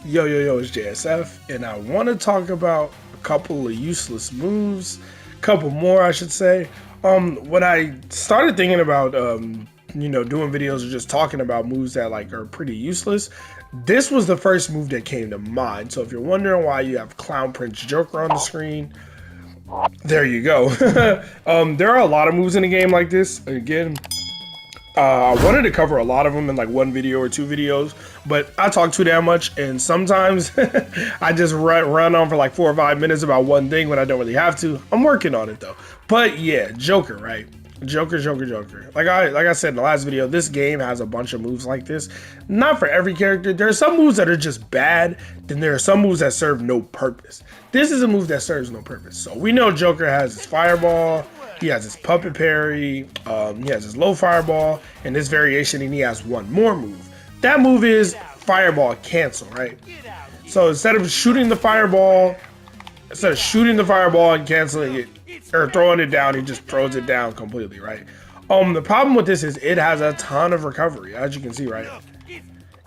Yo, it's JSF, and I want to talk about a couple of useless moves, couple more, I should say. When I started thinking about, doing videos or just talking about moves that like are pretty useless, this was the first move that came to mind. So if you're wondering why you have Clown Prince Joker on the screen, there you go. There are a lot of moves in a game like this. Again, I wanted to cover a lot of them in like one video or two videos, but I talk too damn much, and sometimes I just run on for like 4 or 5 minutes about one thing when I don't really have to. I'm working on it though. But yeah, Joker, right? Joker. Like I said in the last video, this game has a bunch of moves like this. Not for every character. There are some moves that are just bad, then there are some moves that serve no purpose. This is a move that serves no purpose. So we know Joker has his fireball, he has his puppet parry, he has his low fireball, and this variation, and he has one more move. That move is fireball cancel, right? So instead of shooting the fireball and canceling it, or throwing it down, he just throws it down completely, right? The problem with this is it has a ton of recovery, as you can see, right?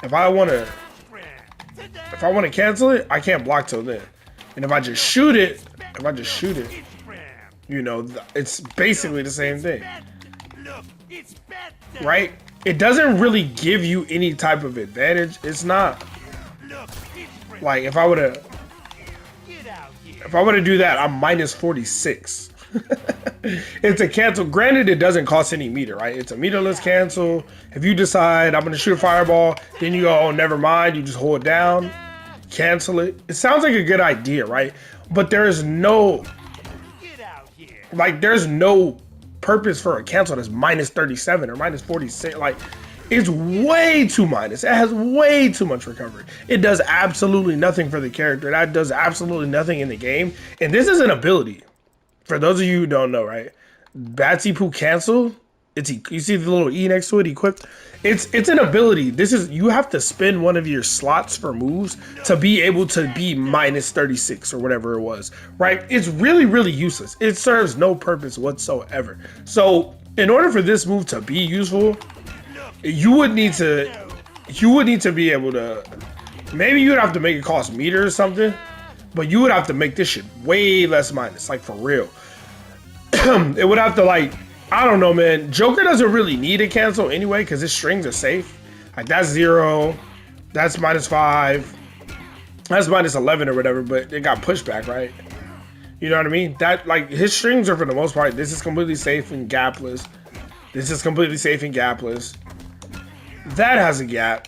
If I want to cancel it, I can't block till then. And if I just shoot it, you know, it's basically the same thing, right? It doesn't really give you any type of advantage. It's not like if I were to do that, I'm minus 46. It's a cancel. Granted, it doesn't cost any meter, right? It's a meterless cancel. If you decide I'm gonna shoot a fireball, then you go, oh, never mind. You just hold down, cancel it. It sounds like a good idea, right? But there's no purpose for a cancel that's minus 37 or minus 46. Like, it's way too minus. It has way too much recovery. It does absolutely nothing for the character. That does absolutely nothing in the game. And this is an ability. For those of you who don't know, right? Batsy Poo cancel. You see the little E next to it, equipped. It's an ability. You have to spend one of your slots for moves to be able to be minus 36 or whatever it was, right? It's really, really useless. It serves no purpose whatsoever. So in order for this move to be useful, you would need to be able to, maybe you would have to make it cost meter or something, but you would have to make this shit way less minus, like for real. It would have to, like, I don't know, man. Joker doesn't really need a cancel anyway because his strings are safe. Like, that's 0, that's minus 5, that's minus 11 or whatever, but it got pushback, right? You know what I mean? That, like, his strings are for the most part, this is completely safe and gapless. This is completely safe and gapless. That has a gap,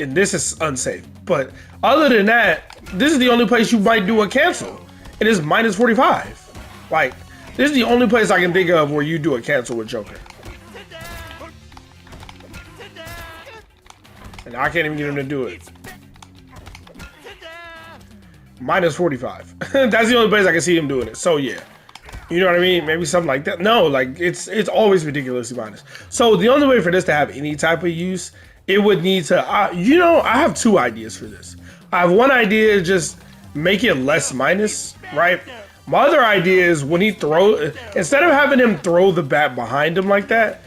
and this is unsafe. But other than that, this is the only place you might do a cancel. It is minus 45. Like, this is the only place I can think of where you do a cancel with Joker. And I can't even get him to do it. Minus 45. That's the only place I can see him doing it. So yeah. You know what I mean? Maybe something like that. No, like it's always ridiculously minus. So the only way for this to have any type of use, it would need to, I have 2 ideas for this. I have one idea, just make it less minus, right? My other idea is when he instead of having him throw the bat behind him like that,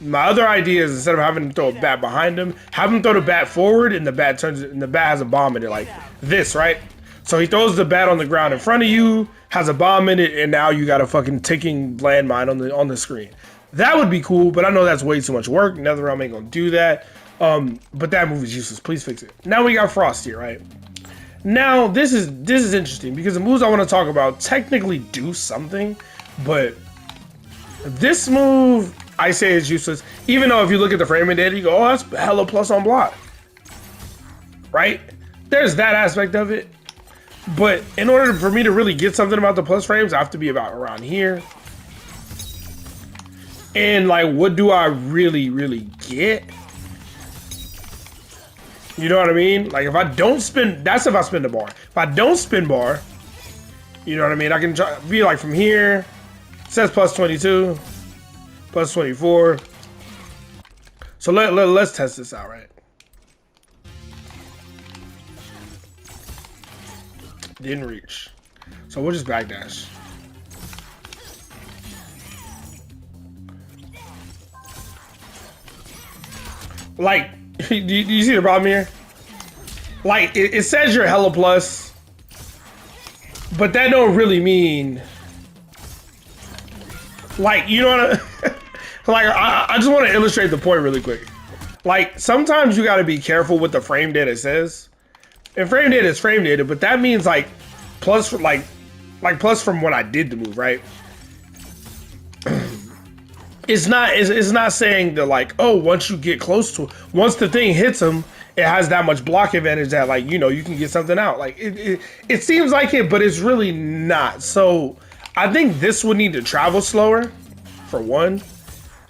my other idea is instead of having him throw a bat behind him, have him throw the bat forward and the bat has a bomb in it like this, right? So he throws the bat on the ground in front of you, has a bomb in it, and now you got a fucking ticking landmine on the screen. That would be cool, but I know that's way too much work. NetherRealm ain't gonna do that. But that move is useless. Please fix it. Now we got Frost here, right? Now this is interesting because the moves I want to talk about technically do something, but this move I say is useless. Even though if you look at the framing data, you go, oh, that's hella plus on block, right? There's that aspect of it. But in order for me to really get something about the plus frames, I have to be about around here. And like, what do I really, really get? You know what I mean? Like, if I don't spin, that's if I spin the bar. If I don't spin bar, you know what I mean? I can be like from here, it says plus 22, plus 24. So let's test this out, right? Didn't reach. So we'll just backdash. Like, do you see the problem here? Like, it says you're hella plus, but that don't really mean, like, you know what like, I just want to illustrate the point really quick. Like, sometimes you got to be careful with the frame data says. And frame data is frame data, but that means, like, plus, like plus from when I did the move, right? It's not saying that, like, oh, once you get close to it, once the thing hits him, it has that much block advantage that, like, you know, you can get something out. Like, it seems like it, but it's really not. So I think this would need to travel slower, for one.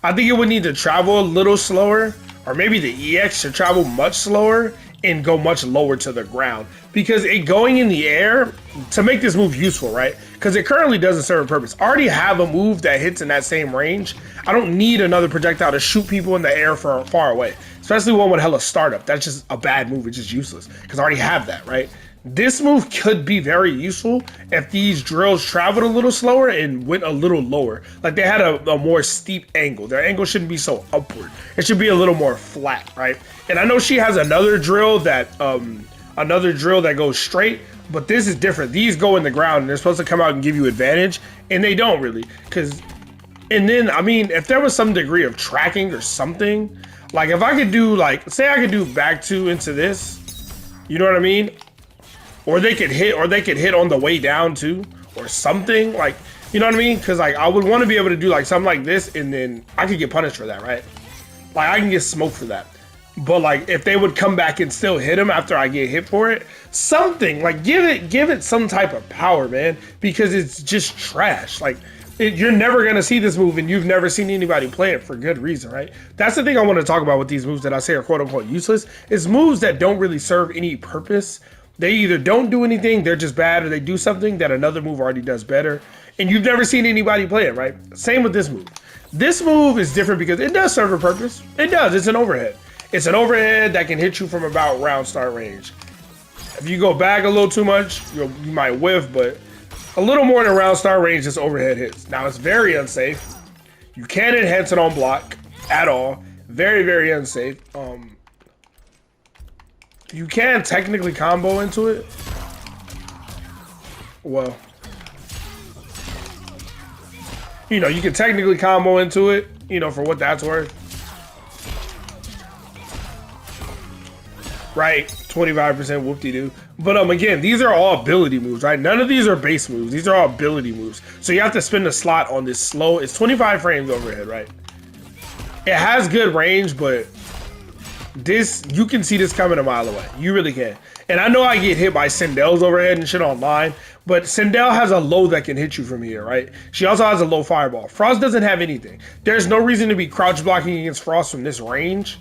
I think it would need to travel a little slower, or maybe the EX should travel much slower and go much lower to the ground, because it going in the air to make this move useful, right? Because it currently doesn't serve a purpose. I already have a move that hits in that same range. I don't need another projectile to shoot people in the air from far away, especially one with hella startup. That's just a bad move. It's just useless because I already have that, right? This move could be very useful if these drills traveled a little slower and went a little lower. Like, they had a more steep angle. Their angle shouldn't be so upward. It should be a little more flat, right? And I know she has another drill that goes straight, but this is different. These go in the ground and they're supposed to come out and give you advantage, and they don't really. And then, I mean, if there was some degree of tracking or something, like if I could do, like, say I could do back two into this, you know what I mean? Or they could hit on the way down too, or something, like, you know what I mean? Because, like, I would want to be able to do like something like this, and then I could get punished for that, right? Like, I can get smoked for that. But, like, if they would come back and still hit him after I get hit for it, something, like, give it some type of power, man, because it's just trash. Like, you're never gonna see this move, and you've never seen anybody play it for good reason, right? That's the thing I want to talk about with these moves that I say are quote unquote useless, is moves that don't really serve any purpose. They either don't do anything, they're just bad, or they do something that another move already does better, and you've never seen anybody play it, right? Same with this move. This move is different because it does serve a purpose. It does. It's an overhead. It's an overhead that can hit you from about round start range. If you go back a little too much, you might whiff, but a little more than round start range, this overhead hits. Now, it's very unsafe. You can't enhance it on block at all. Very, very unsafe. You can technically combo into it. Well, you know, you can technically combo into it, you know, for what that's worth. Right, 25% whoop-de-doo. But again, these are all ability moves, right? None of these are base moves. These are all ability moves. So you have to spend a slot on this slow. It's 25 frames overhead, right? It has good range, but this, you can see this coming a mile away. You really can. And I know I get hit by Sindel's overhead and shit online, but Sindel has a low that can hit you from here, right? She also has a low fireball. Frost doesn't have anything. There's no reason to be crouch blocking against Frost from this range,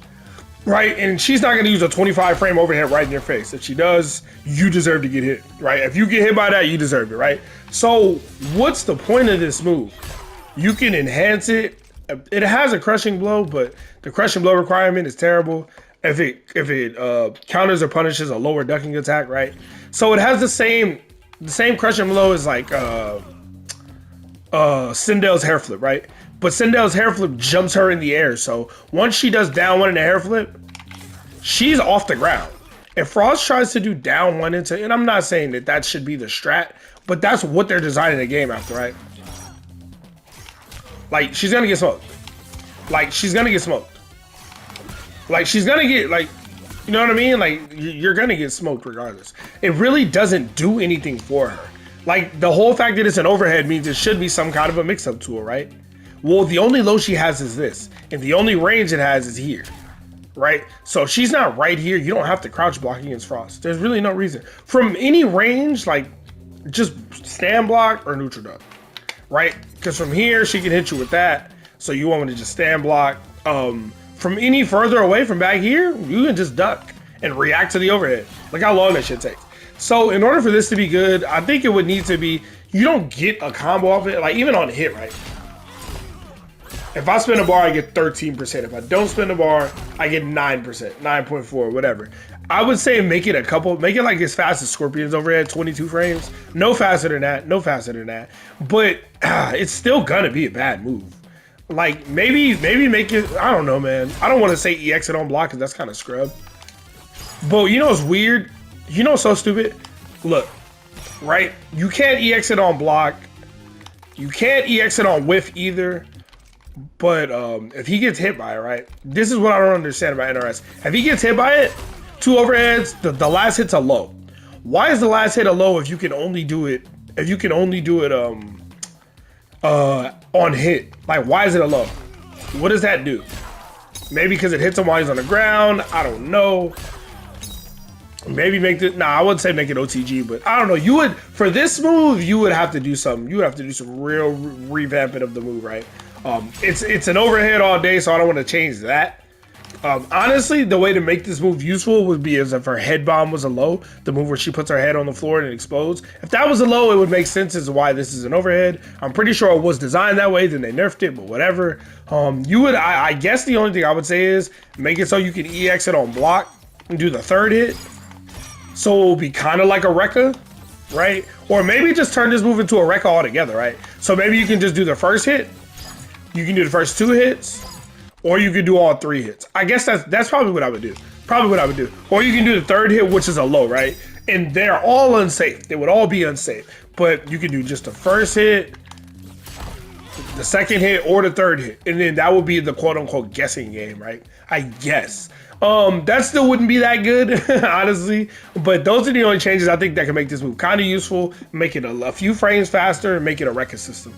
right? And she's not going to use a 25 frame overhead right in your face. If she does, you deserve to get hit, right? If you get hit by that, you deserve it, right? So what's the point of this move? You can enhance it. It has a crushing blow, but the crushing blow requirement is terrible. If it counters or punishes a lower ducking attack, right? So it has the same crushing blow as like Sindel's hair flip, right? But Sindel's hair flip jumps her in the air. So once she does down one in the hair flip, she's off the ground. If Frost tries to do down one into, and I'm not saying that should be the strat, but that's what they're designing the game after, right? Like, she's gonna get smoked. Like, she's gonna get smoked. Like, she's gonna get, like, you know what I mean? Like, you're gonna get smoked regardless. It really doesn't do anything for her. Like, the whole fact that it's an overhead means it should be some kind of a mix-up tool, right? Well, the only low she has is this, and the only range it has is here, right? So if she's not right here, you don't have to crouch block against Frost. There's really no reason. From any range, like, just stand block or neutral duck, right? Because from here, she can hit you with that. So you want me to just stand block. From any further away from back here, you can just duck and react to the overhead. Look how long that shit takes. So in order for this to be good, I think it would need to be, you don't get a combo off it, like even on a hit, right? If I spin a bar, I get 13%. If I don't spin a bar, I get 9%, 9.4, whatever. I would say make it like as fast as Scorpion's overhead, 22 frames. No faster than that, no faster than that. But it's still gonna be a bad move. Like, maybe make it, I don't know, man. I don't want to say EX it on block because that's kind of scrub. But you know what's weird? You know, so stupid. Look, right? You can't EX it on block. You can't EX it on whiff either. But if he gets hit by it, right? This is what I don't understand about NRS. If he gets hit by it, 2 overheads, the last hit's a low. Why is the last hit a low if you can only do it? If you can only do it on hit? Like, why is it a low? What does that do? Maybe because it hits him while he's on the ground. I don't know. Maybe make it. Nah, I wouldn't say make it OTG, but I don't know. You would, for this move, you would have to do something. You would have to do some real revamping of the move, right? It's an overhead all day, so I don't want to change that. Honestly, the way to make this move useful would be as if her head bomb was a low, the move where she puts her head on the floor and it explodes. If that was a low, it would make sense as to why this is an overhead. I'm pretty sure it was designed that way, then they nerfed it, but whatever. I guess the only thing I would say is make it so you can EX it on block and do the 3rd hit. So it will be kind of like a Rekka, right? Or maybe just turn this move into a Rekka altogether, right? So maybe you can just do the 1st hit, you can do the first 2 hits, or you can do all 3 hits. I guess that's probably what I would do. Or you can do the 3rd hit, which is a low, right? And they're all unsafe. They would all be unsafe. But you can do just the 1st hit, the 2nd hit, or the 3rd hit. And then that would be the quote-unquote guessing game, right? I guess. That still wouldn't be that good, honestly. But those are the only changes I think that can make this move kind of useful, make it a few frames faster, and make it a Rekka system.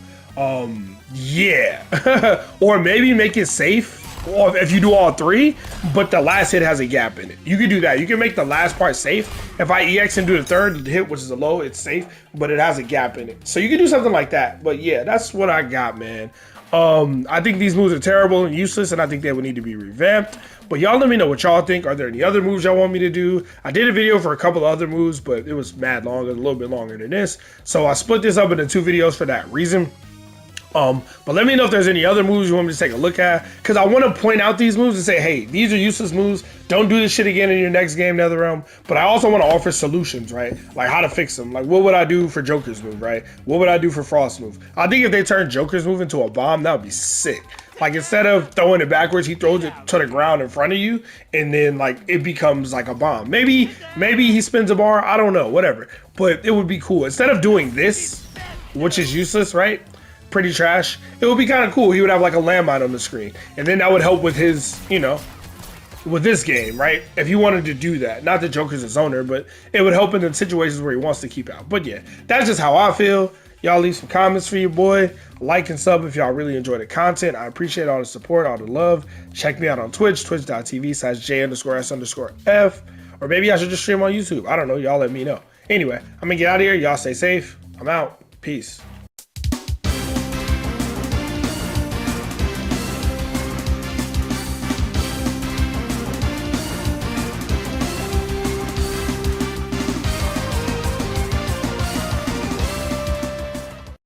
Yeah. Or maybe make it safe, or if you do all 3, but the last hit has a gap in it. You can do that. You can make the last part safe. If I EX and do the 3rd hit, which is a low, it's safe, but it has a gap in it. So you can do something like that. But yeah, that's what I got, man. I think these moves are terrible and useless, and I think they would need to be revamped. But y'all let me know what y'all think. Are there any other moves y'all want me to do? I did a video for a couple of other moves, but it was mad long, a little bit longer than this. So I split this up into 2 videos for that reason. But let me know if there's any other moves you want me to take a look at, because I want to point out these moves and say, hey, these are useless moves. Don't do this shit again in your next game, NetherRealm. But I also want to offer solutions, right? Like how to fix them. Like what would I do for Joker's move, right? What would I do for Frost's move? I think if they turn Joker's move into a bomb, that would be sick. Like instead of throwing it backwards, he throws it to the ground in front of you, and then like it becomes like a bomb. Maybe he spins a bar. I don't know, whatever. But it would be cool. Instead of doing this, which is useless, right? Pretty trash. It would be kind of cool. He would have like a landmine on the screen, and then that would help with his, you know, with this game, right? If he wanted to do that, not that Joker's a zoner, but it would help in the situations where he wants to keep out. But yeah, that's just how I feel. Y'all leave some comments for your boy. Like and sub if y'all really enjoy the content. I appreciate all the support, all the love. Check me out on Twitch, twitch.tv/J_S_F. Or maybe I should just stream on YouTube. I don't know. Y'all let me know. Anyway, I'm gonna get out of here. Y'all stay safe. I'm out. Peace.